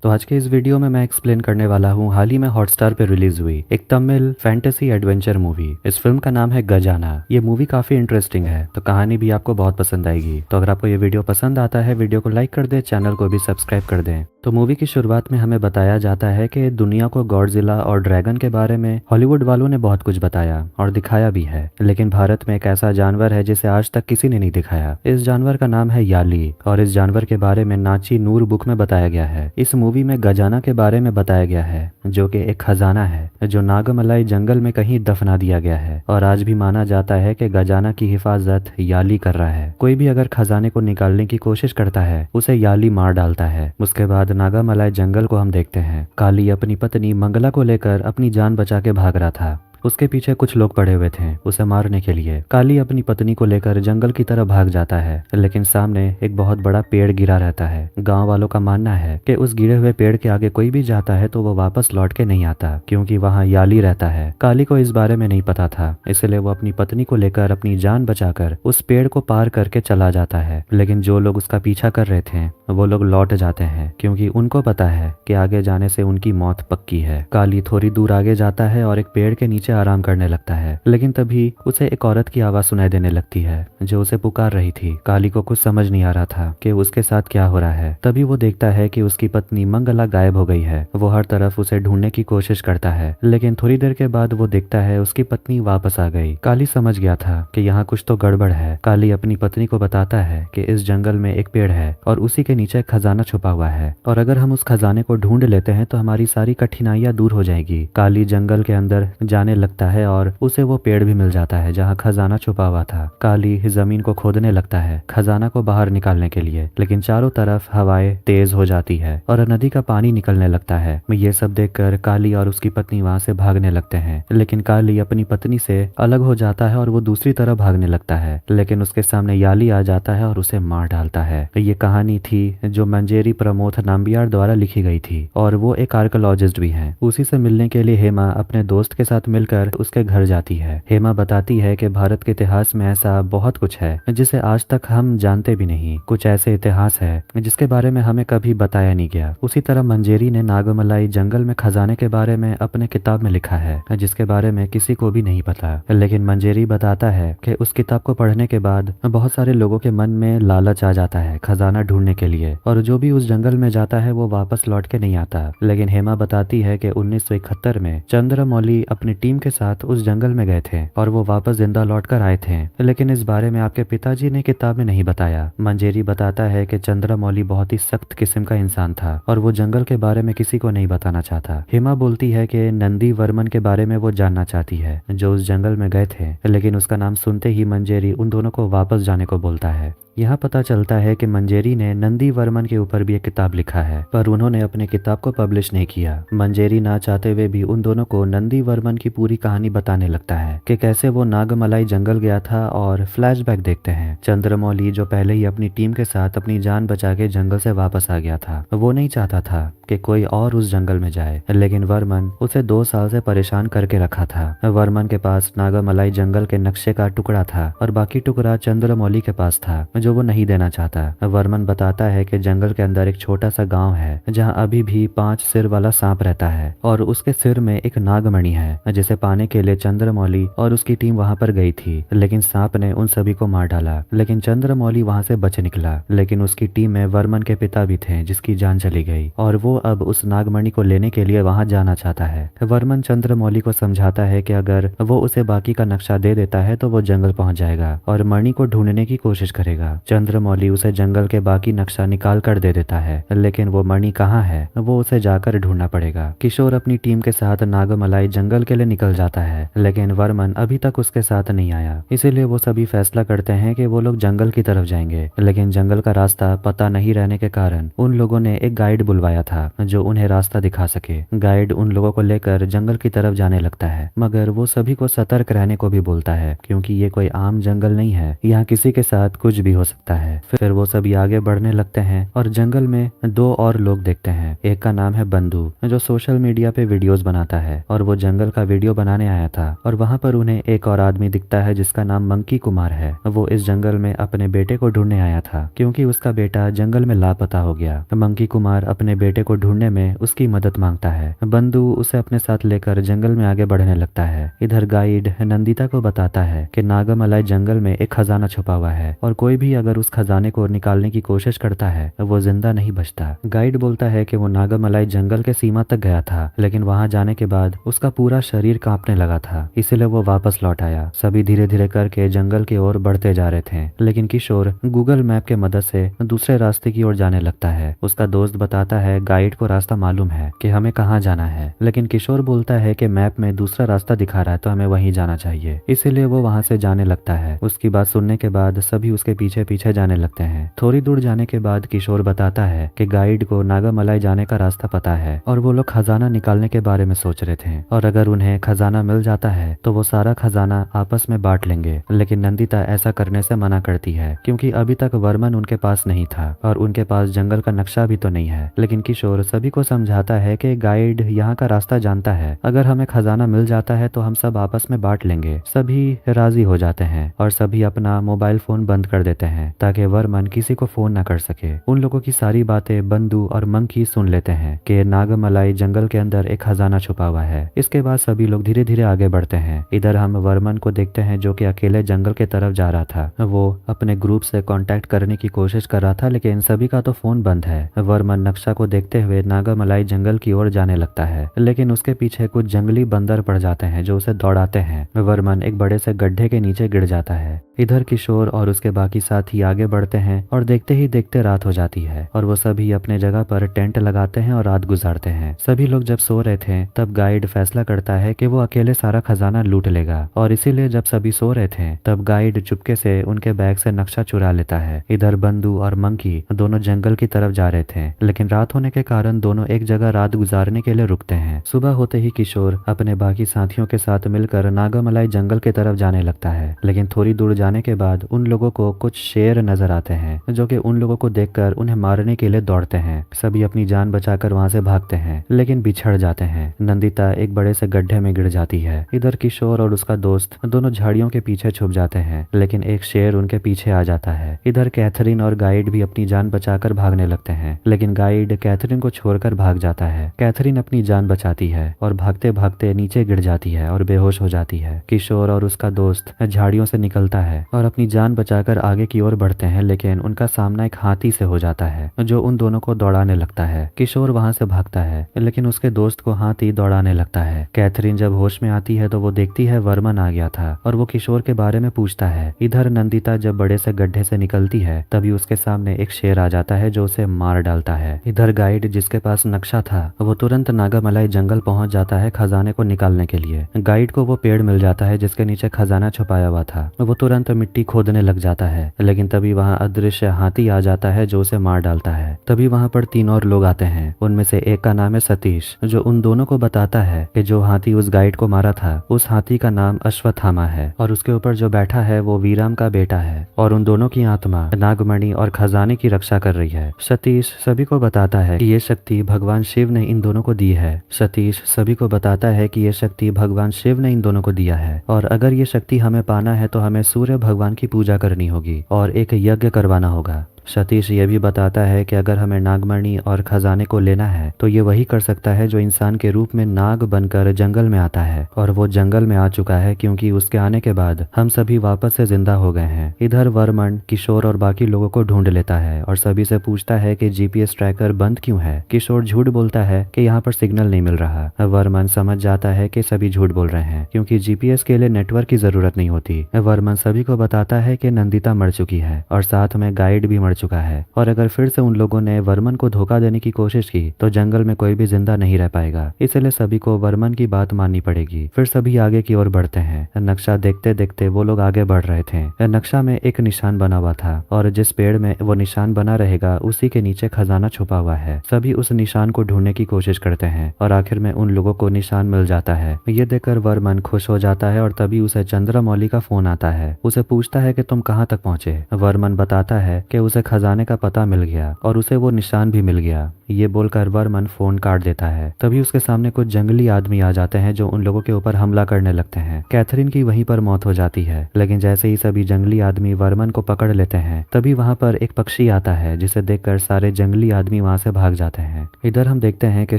तो आज के इस वीडियो में मैं एक्सप्लेन करने वाला हूँ हाल ही में हॉटस्टार पे रिलीज हुई एक तमिल फैंटेसी एडवेंचर मूवी। इस फिल्म का नाम है गजाना। ये मूवी काफी इंटरेस्टिंग है, तो कहानी भी आपको बहुत पसंद आएगी। तो अगर आपको ये वीडियो पसंद आता है, वीडियो को लाइक कर दें, चैनल को भी सब्सक्राइब कर दें। तो मूवी की शुरुआत में हमें बताया जाता है कि दुनिया को गॉडजिला और ड्रैगन के बारे में हॉलीवुड वालों ने बहुत कुछ बताया और दिखाया भी है, लेकिन भारत में एक ऐसा जानवर है जिसे आज तक किसी ने नहीं दिखाया। इस जानवर का नाम है याली और इस जानवर के बारे में नाची नूर बुक में बताया गया है। इस मूवी में गजाना के बारे में बताया गया है, जो कि एक खजाना है जो नागमलाई जंगल में कहीं दफना दिया गया है और आज भी माना जाता है कि गजाना की हिफाजत याली कर रहा है। कोई भी अगर खजाने को निकालने की कोशिश करता है उसे याली मार डालता है। उसके बाद नागामलाई जंगल को हम देखते हैं। काली अपनी पत्नी मंगला को लेकर अपनी जान बचा के भाग रहा था। उसके पीछे कुछ लोग पड़े हुए थे उसे मारने के लिए। काली अपनी पत्नी को लेकर जंगल की तरफ भाग जाता है, लेकिन सामने एक बहुत बड़ा पेड़ गिरा रहता है। गांव वालों का मानना है कि उस गिरे हुए पेड़ के आगे कोई भी जाता है तो वो वापस लौट के नहीं आता, क्योंकि वहां याली रहता है। काली को इस बारे में नहीं पता था, इसलिए वो अपनी पत्नी को लेकर अपनी जान बचाकर उस पेड़ को पार करके चला जाता है। लेकिन जो लोग उसका पीछा कर रहे थे वो लोग लौट जाते हैं, क्योंकि उनको पता है कि आगे जाने से उनकी मौत पक्की है। काली थोड़ी दूर आगे जाता है और एक पेड़ के नीचे आराम करने लगता है, लेकिन तभी उसे एक औरत की आवाज सुनाई देने लगती है जो उसे पुकार रही थी। काली को कुछ समझ नहीं आ रहा था कि उसके साथ क्या हो रहा है। तभी वो देखता है कि उसकी पत्नी मंगला गायब हो गई है। वो हर तरफ उसे ढूंढने की कोशिश करता है, लेकिन थोड़ी देर के बाद वो देखता है उसकी पत्नी वापस आ गई। काली समझ गया था कि यहाँ कुछ तो गड़बड़ है। काली अपनी पत्नी को बताता है कि इस जंगल में एक पेड़ है और उसी के नीचे खजाना छुपा हुआ है, और अगर हम उस खजाने को ढूंढ लेते हैं तो हमारी सारी कठिनाइयां दूर हो जाएगी। काली जंगल के अंदर जाने लगता है और उसे वो पेड़ भी मिल जाता है जहाँ खजाना छुपा हुआ था। काली जमीन को खोदने लगता है खजाना को बाहर निकालने के लिए, लेकिन चारों तरफ हवाएं तेज हो जाती है और नदी का पानी निकलने लगता है। ये सब देखकर काली और उसकी पत्नी वहां से भागने लगते हैं, लेकिन काली अपनी पत्नी से अलग हो जाता है और वो दूसरी तरफ भागने लगता है, लेकिन उसके सामने याली आ जाता है और उसे मार डालता है। ये कहानी थी जो मंजेरी प्रमोद नाम्बियार द्वारा लिखी गई थी और वो एक आर्कियोलॉजिस्ट भी हैं। उसी से मिलने के लिए हेमा अपने दोस्त के साथ मिलकर उसके घर जाती है। हेमा बताती है कि भारत के इतिहास में ऐसा बहुत कुछ है जिसे आज तक हम जानते भी नहीं। कुछ ऐसे इतिहास है जिसके बारे में हमें कभी बताया नहीं गया। उसी तरह मंजेरी ने नागमलाई जंगल में खजाने के बारे में अपने किताब में लिखा है जिसके बारे में किसी को भी नहीं पता, लेकिन मंजेरी बताता है कि उस किताब को पढ़ने के बाद बहुत सारे लोगों के मन में लालच आ जाता है खजाना ढूंढने के लिए, और जो भी उस जंगल में जाता है वो वापस लौट के नहीं आता। लेकिन हेमा बताती है कि 1971 में चंद्रमौली अपनी टीम के साथ उस जंगल में गए थे और वो वापस जिंदा लौट कर आए थे, लेकिन इस बारे में आपके पिताजी ने किताब में नहीं बताया। मंजेरी बताता है कि चंद्रमौली बहुत ही सख्त किस्म का इंसान था और वो जंगल के बारे में किसी को नहीं बताना चाहता। हेमा बोलती है कि नंदी वर्मन के बारे में वो जानना चाहती है जो उस जंगल में गए थे, लेकिन उसका नाम सुनते ही मंजेरी उन दोनों को वापस जाने को बोलता है। यहाँ पता चलता है कि मंजेरी ने नंदी वर्मन के ऊपर भी एक किताब लिखा है, पर उन्होंने अपने किताब को पब्लिश नहीं किया। मंजेरी ना चाहते हुए भी उन दोनों को नंदी वर्मन की पूरी कहानी बताने लगता है कि कैसे वो नागमलाई जंगल गया था, और फ्लैशबैक देखते हैं चंद्रमौली जो पहले ही अपनी टीम के साथ अपनी जान बचा के जंगल से वापस आ गया था। वो नहीं चाहता था कि कोई और उस जंगल में जाए, लेकिन वर्मन उसे 2 साल से परेशान करके रखा था। वर्मन के पास नागामलाई जंगल के नक्शे का टुकड़ा था और बाकी टुकड़ा चंद्रमौली के पास था जो वो नहीं देना चाहता। वर्मन बताता है कि जंगल के अंदर एक छोटा सा गांव है जहां अभी भी 5 सिर वाला सांप रहता है और उसके सिर में एक नागमणि है, जिसे पाने के लिए चंद्रमौली और उसकी टीम वहां पर गई थी, लेकिन सांप ने उन सभी को मार डाला। लेकिन चंद्रमौली वहां से बच निकला, लेकिन उसकी टीम में वर्मन के पिता भी थे जिसकी जान चली गई और वो अब उस नागमणि को लेने के लिए वहां जाना चाहता है। वर्मन चंद्रमौली को समझाता है कि अगर वो उसे बाकी का नक्शा दे देता है तो वो जंगल पहुंच जाएगा और मणि को ढूंढने की कोशिश करेगा। चंद्रमौली उसे जंगल के बाकी नक्शा निकाल कर दे देता है, लेकिन वो मणि कहाँ है वो उसे जाकर ढूंढना पड़ेगा। किशोर अपनी टीम के साथ नागमलाई जंगल के लिए निकल जाता है, लेकिन वर्मन अभी तक उसके साथ नहीं आया, इसीलिए वो सभी फैसला करते हैं कि वो लोग जंगल की तरफ जाएंगे। लेकिन जंगल का रास्ता पता नहीं रहने के कारण उन लोगों ने एक गाइड बुलवाया था जो उन्हें रास्ता दिखा सके। गाइड उन लोगों को लेकर जंगल की तरफ जाने लगता है, मगर वो सभी को सतर्क रहने को भी बोलता है, क्योंकि ये कोई आम जंगल नहीं है, यहाँ किसी के साथ कुछ भी हो सकता है। फिर वो सभी आगे बढ़ने लगते हैं और जंगल में 2 और लोग देखते हैं। एक का नाम है बंधु जो सोशल मीडिया पे वीडियोस बनाता है और वो जंगल का वीडियो बनाने आया था, और वहाँ पर उन्हें एक और आदमी दिखता है जिसका नाम मंकी कुमार है। वो इस जंगल में अपने बेटे को ढूंढने आया था क्योंकि उसका बेटा जंगल में लापता हो गया। मंकी कुमार अपने बेटे को को ढूंढने में उसकी मदद मांगता है। बंधु उसे अपने साथ लेकर जंगल में आगे बढ़ने लगता है। इधर गाइड नंदिता को बताता है कि नागामलाई जंगल में एक खजाना छुपा हुआ है और कोई भी अगर उस खजाने को निकालने की कोशिश करता है वो जिंदा नहीं बचता। गाइड बोलता है कि वो नागामलाई जंगल के सीमा तक गया था, लेकिन वहां जाने के बाद उसका पूरा शरीर कांपने लगा था, इसीलिए वो वापस लौट आया। सभी धीरे धीरे करके जंगल की ओर बढ़ते जा रहे थे, लेकिन किशोर गूगल मैप के मदद से दूसरे रास्ते की ओर जाने लगता है। उसका दोस्त बताता है गाइड को रास्ता मालूम है कि हमें कहाँ जाना है, लेकिन किशोर बोलता है कि मैप में दूसरा रास्ता दिखा रहा है तो हमें वहीं जाना चाहिए, इसीलिए वो वहां से जाने लगता है। उसकी बात सुनने के बाद सभी उसके पीछे पीछे जाने लगते हैं। थोड़ी दूर जाने के बाद किशोर बताता है कि गाइड को नागामलाई जाने का रास्ता पता है और वो लोग खजाना निकालने के बारे में सोच रहे थे, और अगर उन्हें खजाना मिल जाता है तो वो सारा खजाना आपस में बांट लेंगे। लेकिन नंदिता ऐसा करने से मना करती है क्योंकि अभी तक वर्मन उनके पास नहीं था और उनके पास जंगल का नक्शा भी तो नहीं है। लेकिन किशोर सभी को समझाता है कि गाइड यहाँ का रास्ता जानता है, अगर हमें खजाना मिल जाता है तो हम सब आपस में बांट लेंगे। सभी राजी हो जाते हैं और सभी अपना मोबाइल फोन बंद कर देते हैं ताकि वर्मन किसी को फोन न कर सके। उन लोगों की सारी बातें बंधु और मंकी सुन लेते हैं कि नागामलाई जंगल के अंदर एक खजाना छुपा हुआ है। इसके बाद सभी लोग धीरे धीरे आगे बढ़ते हैं। इधर हम वर्मन को देखते हैं जो कि अकेले जंगल की तरफ जा रहा था। वो अपने ग्रुप से कांटेक्ट करने की कोशिश कर रहा था, लेकिन सभी का तो फोन बंद है। वर्मन नक्शा को देखते हुए नागामलाई जंगल की ओर जाने लगता है, लेकिन उसके पीछे कुछ जंगली बंदर पड़ जाते हैं जो उसे दौड़ाते हैं। वर्मन एक बड़े से गड्ढे के नीचे गिर जाता है। इधर किशोर और उसके बाकी साथी आगे बढ़ते हैं और देखते ही देखते रात हो जाती है और वो सभी अपने जगह पर टेंट लगाते हैं और रात गुजारते हैं। सभी लोग जब सो रहे थे तब गाइड फैसला करता है कि वो अकेले सारा खजाना लूट लेगा, और इसीलिए जब सभी सो रहे थे तब गाइड चुपके से उनके बैग से नक्शा चुरा लेता है। इधर बंधु और मंकी दोनों जंगल की तरफ जा रहे थे, लेकिन रात होने के कारण दोनों एक जगह रात गुजारने के लिए रुकते हैं। सुबह होते ही किशोर अपने बाकी साथियों के साथ मिलकर नागामलाई जंगल की तरफ जाने लगता है, लेकिन थोड़ी दूर जाने के बाद उन लोगों को कुछ शेर नजर आते हैं जो कि उन लोगों को देखकर उन्हें मारने के लिए दौड़ते हैं। सभी अपनी जान बचाकर वहां से भागते हैं, लेकिन बिछड़ जाते हैं। नंदिता एक बड़े से गड्ढे में गिर जाती है। इधर किशोर और उसका दोस्त दोनों झाड़ियों के पीछे छुप जाते हैं, लेकिन एक शेर उनके पीछे आ जाता है। इधर कैथरीन और गाइड भी अपनी जान बचाकर भागने लगते हैं, लेकिन गाइड कैथरीन को छोड़कर भाग जाता है। कैथरीन अपनी जान बचाती है और भागते भागते नीचे गिर जाती है और बेहोश हो जाती है। किशोर और उसका दोस्त झाड़ियों से निकलता है और अपनी जान बचाकर आगे की ओर बढ़ते हैं, लेकिन उनका सामना एक हाथी से हो जाता है जो उन दोनों को दौड़ाने लगता है। किशोर वहां से भागता है, लेकिन उसके दोस्त को हाथी दौड़ाने लगता है। कैथरीन जब होश में आती है तो वो देखती है वर्मन आ गया था और वो किशोर के बारे में पूछता है। इधर नंदिता जब बड़े से गड्ढे से निकलती है तभी उसके सामने एक शेर आ जाता है जो उसे मार डालता है। इधर गाइड जिसके पास नक्शा था वो तुरंत नागामलाई जंगल पहुंच जाता है खजाने को निकालने के लिए। गाइड को वो पेड़ मिल जाता है जिसके नीचे खजाना छुपाया हुआ था। वो तुरंत मिट्टी खोदने लग जाता है, लेकिन तभी वहां अदृश्य हाथी आ जाता है जो उसे मार डालता है। तभी वहां पर 3 और लोग आते हैं। उनमें से एक का नाम है सतीश, जो उन दोनों को बताता है कि जो हाथी उस गाइड को मारा था उस हाथी का नाम अश्वत्थामा है और उसके ऊपर जो बैठा है वो वीराम का बेटा है और उन दोनों की आत्मा नागमणि और खजाने की रक्षा कर रही है। सतीश सभी को बताता है कि ये शक्ति भगवान शिव ने इन दोनों को दी है। सतीश सभी को बताता है कि ये शक्ति भगवान शिव ने इन दोनों को दिया है और अगर ये शक्ति हमें पाना है तो हमें सूर्य भगवान की पूजा करनी होगी और एक यज्ञ करवाना होगा। सतीश ये भी बताता है कि अगर हमें नागमणि और खजाने को लेना है तो ये वही कर सकता है जो इंसान के रूप में नाग बनकर जंगल में आता है, और वो जंगल में आ चुका है क्योंकि उसके आने के बाद हम सभी वापस से जिंदा हो गए हैं। इधर वर्मन किशोर और बाकी लोगों को ढूंढ लेता है और सभी से पूछता है कि जीपीएस ट्रैकर बंद क्यों है। किशोर झूठ बोलता है कि यहाँ पर सिग्नल नहीं मिल रहा। वर्मन समझ जाता है कि सभी झूठ बोल रहे हैं क्योंकि जीपीएस के लिए नेटवर्क की जरूरत नहीं होती। वर्मन सभी को बताता है कि नंदिता मर चुकी है और साथ में गाइड भी चुका है, और अगर फिर से उन लोगों ने वर्मन को धोखा देने की कोशिश की तो जंगल में कोई भी जिंदा नहीं रह पाएगा, इसलिए सभी को वर्मन की बात माननी पड़ेगी। फिर सभी आगे की ओर बढ़ते हैं। नक्शा देखते देखते वो लोग आगे बढ़ रहे थे। नक्शा में एक निशान बना हुआ था और जिस पेड़ में वो निशान बना रहेगा उसी के नीचे खजाना छुपा हुआ है। सभी उस निशान को ढूंढने की कोशिश करते हैं और आखिर में उन लोगों को निशान मिल जाता है। ये देखकर वर्मन खुश हो जाता है और तभी उसे चंद्रमौली का फोन आता है। उसे पूछता है कि तुम कहाँ तक पहुंचे। वर्मन बताता है कि उसे खजाने का पता मिल गया और उसे वो निशान भी मिल गया। ये बोलकर वर्मन फोन काट देता है। तभी उसके सामने कुछ जंगली आदमी आ जाते हैं जो उन लोगों के ऊपर हमला करने लगते हैं। कैथरीन की वहीं पर मौत हो जाती है, लेकिन जैसे ही सभी जंगली आदमी वर्मन को पकड़ लेते हैं तभी वहां पर एक पक्षी आता है जिसे देखकर सारे जंगली आदमी वहां से भाग जाते हैं। इधर हम देखते हैं कि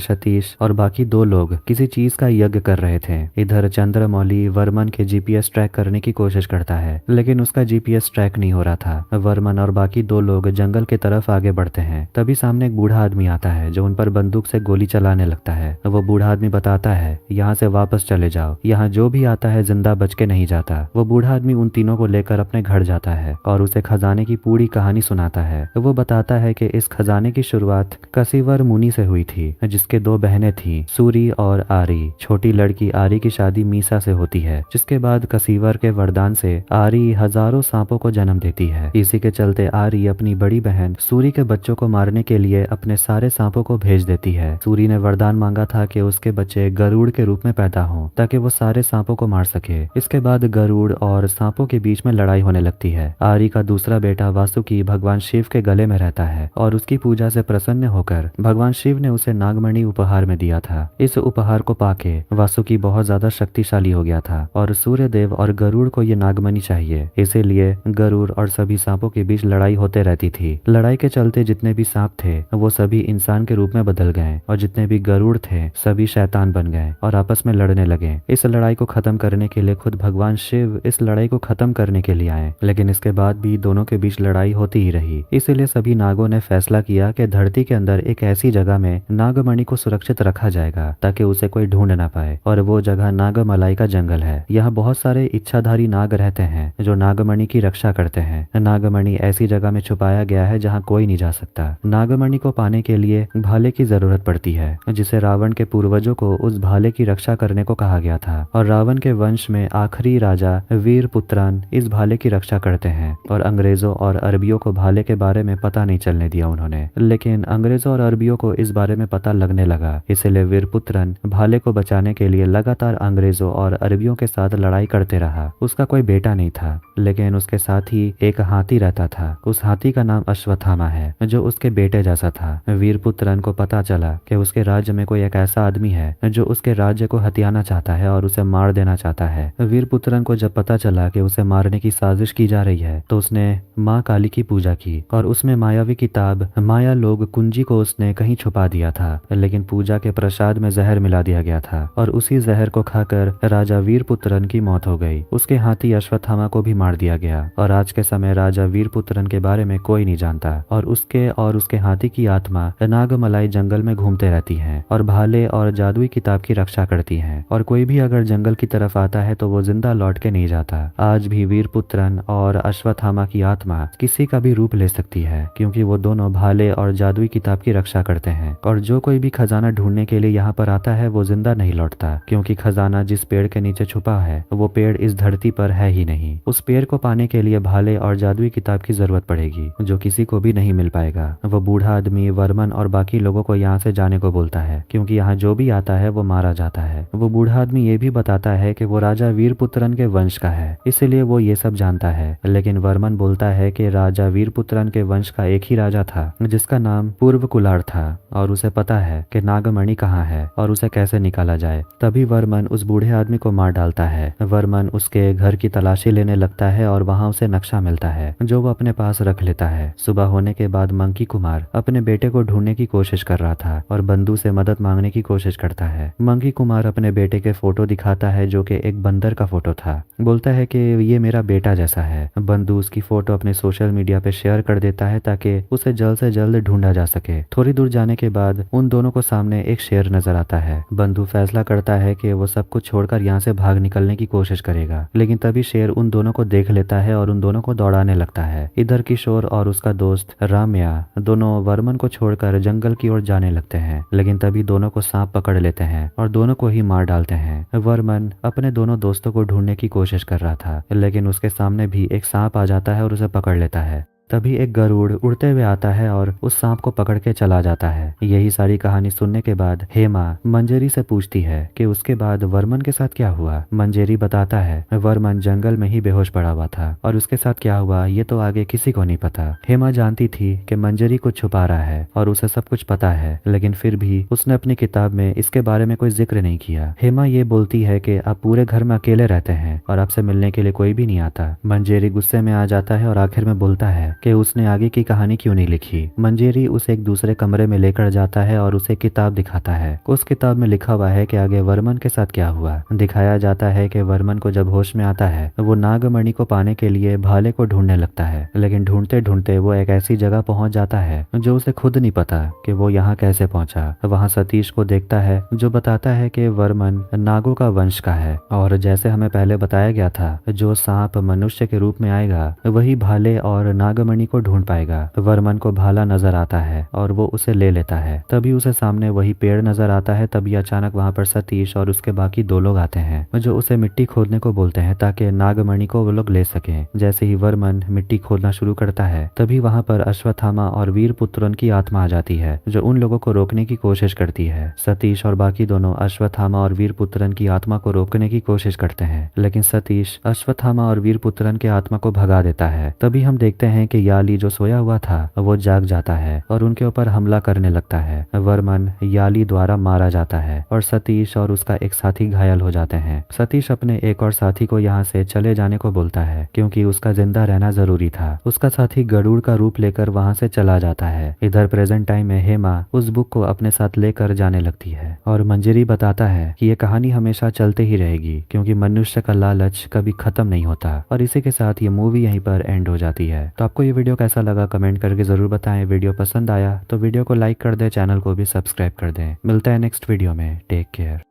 सतीश और बाकी दो लोग किसी चीज का यज्ञ कर रहे थे। इधर चंद्रमौली वर्मन के जीपीएस ट्रैक करने की कोशिश करता है, लेकिन उसका जीपीएस ट्रैक नहीं हो रहा था। वर्मन और बाकी दो लोग जंगल की तरफ आगे बढ़ते हैं। तभी सामने एक बूढ़ा आदमी आता है जो उन पर बंदूक से गोली चलाने लगता है। वो बूढ़ा आदमी बताता है, यहाँ से वापस चले जाओ, यहाँ जो भी आता है जिंदा बच के नहीं जाता। वो बूढ़ा आदमी उन तीनों को लेकर अपने घर जाता है और उसे खजाने की पूरी कहानी सुनाता है। वो बताता है कि इस खजाने की शुरुआत कसीवर मुनि से हुई थी, जिसके दो बहनें थीं, सूरी और आरी। छोटी लड़की आरी की शादी मीसा से होती है, जिसके बाद कसीवर के वरदान से आरी हजारों सांपों को जन्म देती है। इसी के चलते आरी अपनी बड़ी बहन सूरी के बच्चों को मारने के लिए अपने सारे सांपों को भेज देती है। सूरी ने वरदान मांगा था कि उसके बच्चे गरुड़ के रूप में पैदा हों ताकि वो सारे सांपों को मार सके। इसके बाद गरुड़ और सांपों के बीच में लड़ाई होने लगती है। आरी का दूसरा बेटा वासुकी भगवान शिव के गले में रहता है और उसकी पूजा से प्रसन्न होकर भगवान शिव ने उसे नागमणि उपहार में दिया था। इस उपहार को पाके वासुकी बहुत ज्यादा शक्तिशाली हो गया था और सूर्य देव और गरुड़ को ये नागमणि चाहिए। इसीलिए गरुड़ और सभी सांपों के बीच लड़ाई होते रहती थी। लड़ाई के चलते जितने भी सांप थे वो सभी इंसान के रूप में बदल गए और जितने भी गरुड़ थे सभी शैतान बन गए और आपस में लड़ने लगे। इस लड़ाई को खत्म करने के लिए खुद भगवान शिव इस लड़ाई को खत्म करने के लिए आए, लेकिन इसके बाद भी दोनों के बीच लड़ाई होती ही रही। इसीलिए सभी नागों ने फैसला किया कि धरती के अंदर एक ऐसी जगह में नागमणि को सुरक्षित रखा जाएगा ताकि उसे कोई ढूंढ ना पाए, और वो जगह नागमलाई का जंगल है। यहाँ बहुत सारे इच्छाधारी नाग रहते हैं जो नागमणि की रक्षा करते हैं। नागमणि ऐसी जगह में छुपाया गया है जहाँ कोई नहीं जा सकता। नागमणि को पाने के लिए भाले की जरूरत पड़ती है, जिसे रावण के पूर्वजों को उस भाले की रक्षा करने को कहा गया था, और रावण के वंश में आखिरी राजा वीरपुत्रन इस भाले की रक्षा करते हैं। और अंग्रेजों और अरबियों को भाले के बारे में पता नहीं चलने दिया उन्होंने, लेकिन अंग्रेजों और अरबियों को इस बारे में पता लगने लगा। इसलिए वीरपुत्रन भाले को बचाने के लिए लगातार अंग्रेजों और अरबियों के साथ लड़ाई करते रहा। उसका कोई बेटा नहीं था, लेकिन उसके साथ ही एक हाथी रहता था। उस हाथी का नाम अश्वत्थामा है जो उसके बेटे जैसा था। वीरपुत्रन को पता चला कि उसके राज्य में कोई एक ऐसा आदमी है जो उसके राज्य को हथियाना चाहता है और उसे मार देना चाहता है। वीरपुत्रन को जब पता चला कि उसे मारने की साजिश की जा रही है तो उसने माँ काली की पूजा की और उसमें मायावी किताब माया लोग कुंजी को उसने कहीं छुपा दिया था, लेकिन पूजा के प्रसाद में जहर मिला दिया गया था और उसी जहर को खाकर राजा वीरपुत्रन की मौत हो गई। उसके हाथी अश्वत्थामा को भी मार दिया गया और आज के समय राजा वीरपुत्रन के बारे में कोई नहीं जानता और उसके हाथी की आत्मा नागमलाई जंगल में घूमते रहती है और भाले और जादुई किताब की रक्षा करती है, और कोई भी अगर जंगल की तरफ आता है तो वो जिंदा लौट के नहीं जाता। आज भी वीरपुत्रन और अश्वत्थामा की आत्मा किसी का भी रूप ले सकती है, क्योंकि वो दोनों भाले और जादुई किताब की रक्षा करते हैं। और जो कोई भी खजाना ढूंढने के लिए यहाँ पर आता है वो जिंदा नहीं लौटता, क्योंकि खजाना जिस पेड़ के नीचे छुपा है वो पेड़ इस धरती पर है ही नहीं। उस पेड़ को पाने के लिए भाले और जादुई किताब की जरूरत पड़ेगी, जो किसी को भी नहीं मिल पाएगा। वो बूढ़ा आदमी वर्मन और बाकी लोगों को यहाँ से जाने को बोलता है, क्योंकि यहाँ जो भी आता है वो मारा जाता है। वो बूढ़ा आदमी ये भी बताता है कि वो राजा वीरपुत्रन के वंश का है, इसलिए वो ये सब जानता है। लेकिन वर्मन बोलता है कि राजा वीरपुत्रन के वंश का एक ही राजा था जिसका नाम पूर्व कुलार था और उसे पता है कि नागमणि कहाँ है और उसे कैसे निकाला जाए। तभी वर्मन उस बूढ़े आदमी को मार डालता है। वर्मन उसके घर की तलाशी लेने लगता है और वहाँ उसे नक्शा मिलता है जो वो अपने पास रख लेता है। सुबह होने के बाद मंकी कुमार अपने बेटे को ढूंढने की कोशिश कर रहा था और बंधु से मदद मांगने की कोशिश करता है। मंकी कुमार अपने बेटे के फोटो दिखाता है जो कि एक बंदर का फोटो था। बोलता है कि ये मेरा बेटा जैसा है। बंधु उसकी फोटो अपने सोशल मीडिया पे शेयर कर देता है ताकि उसे जल्द से जल्द ढूंढा जा सके। थोड़ी दूर जाने के बाद उन दोनों को सामने एक शेर नजर आता है। बंधु फैसला करता है कि वो सब कुछ छोड़कर यहाँ से भाग निकलने की कोशिश करेगा, लेकिन तभी शेर उन दोनों को देख लेता है और उन दोनों को दौड़ाने लगता है। इधर किशोर और उसका दोस्त राम्या दोनों वर्मन को छोड़कर जंगल की ओर जाने लगते हैं, लेकिन तभी दोनों को सांप पकड़ लेते हैं और दोनों को ही मार डालते हैं। वर्मन अपने दोनों दोस्तों को ढूंढने की कोशिश कर रहा था, लेकिन उसके सामने भी एक सांप आ जाता है और उसे पकड़ लेता है। तभी एक गरुड़ उड़ते हुए आता है और उस सांप को पकड़ के चला जाता है। यही सारी कहानी सुनने के बाद हेमा मंजेरी से पूछती है कि उसके बाद वर्मन के साथ क्या हुआ। मंजेरी बताता है वर्मन जंगल में ही बेहोश पड़ा हुआ था और उसके साथ क्या हुआ ये तो आगे किसी को नहीं पता। हेमा जानती थी कि मंजेरी कुछ छुपा रहा है और उसे सब कुछ पता है, लेकिन फिर भी उसने अपनी किताब में इसके बारे में कोई जिक्र नहीं किया। हेमा ये बोलती है कि आप पूरे घर में अकेले रहते हैं और आपसे मिलने के लिए कोई भी नहीं आता। मंजेरी गुस्से में आ जाता है और आखिर में बोलता है कि उसने आगे की कहानी क्यों नहीं लिखी। मंजेरी उसे एक दूसरे कमरे में लेकर जाता है और उसे किताब दिखाता है। उस किताब में लिखा हुआ है कि आगे वर्मन के साथ क्या हुआ। दिखाया जाता है कि वर्मन को जब होश में आता है वो नागमणि को पाने के लिए भाले को ढूंढने लगता है, लेकिन ढूंढते ढूंढते वो एक ऐसी जगह पहुंच जाता है जो उसे खुद नहीं पता कि वो यहाँ कैसे पहुंचा। वहाँ सतीश को देखता है जो बताता है कि वर्मन नागों का वंश का है और जैसे हमें पहले बताया गया था जो सांप मनुष्य के रूप में आएगा वही भाले और नागमणि को ढूंढ पाएगा। वर्मन को भाला नजर आता है और वो उसे ले लेता है। तभी उसे सामने वही पेड़ नजर आता है। तभी अचानक वहां पर सतीश और उसके बाकी 2 लोग आते हैं जो उसे मिट्टी खोदने को बोलते हैं ताकि नागमणि को वो लोग ले सकें। जैसे ही वर्मन मिट्टी खोदना शुरू करता है तभी वहां पर अश्वत्थामा और वीरपुत्रन की आत्मा आ जाती है जो उन लोगों को रोकने की कोशिश करती है। सतीश और बाकी दोनों अश्वत्थामा और वीरपुत्रन की आत्मा को रोकने की कोशिश करते हैं, लेकिन सतीश अश्वत्थामा और वीरपुत्रन के आत्मा को भगा देता है। तभी हम देखते हैं कि याली जो सोया हुआ था वो जाग जाता है और उनके ऊपर हमला करने लगता है। वर्मन याली द्वारा मारा जाता है और सतीश और उसका एक साथी घायल हो जाते हैं। सतीश अपने एक और साथी को यहाँ से चले जाने को बोलता है क्योंकि उसका जिंदा रहना जरूरी था। उसका साथी गरुड़ का रूप लेकर वहाँ से चला जाता है। इधर प्रेजेंट टाइम में हेमा उस बुक को अपने साथ लेकर जाने लगती है और मंजरी बताता है कि ये कहानी हमेशा चलते ही रहेगी क्योंकि मनुष्य का लालच कभी खत्म नहीं होता। और इसी के साथ ये मूवी यहीं पर एंड हो जाती है। तो आपको ये वीडियो कैसा लगा कमेंट करके जरूर बताएं। वीडियो पसंद आया तो वीडियो को लाइक कर दें, चैनल को भी सब्सक्राइब कर दें। मिलता है नेक्स्ट वीडियो में। Take care.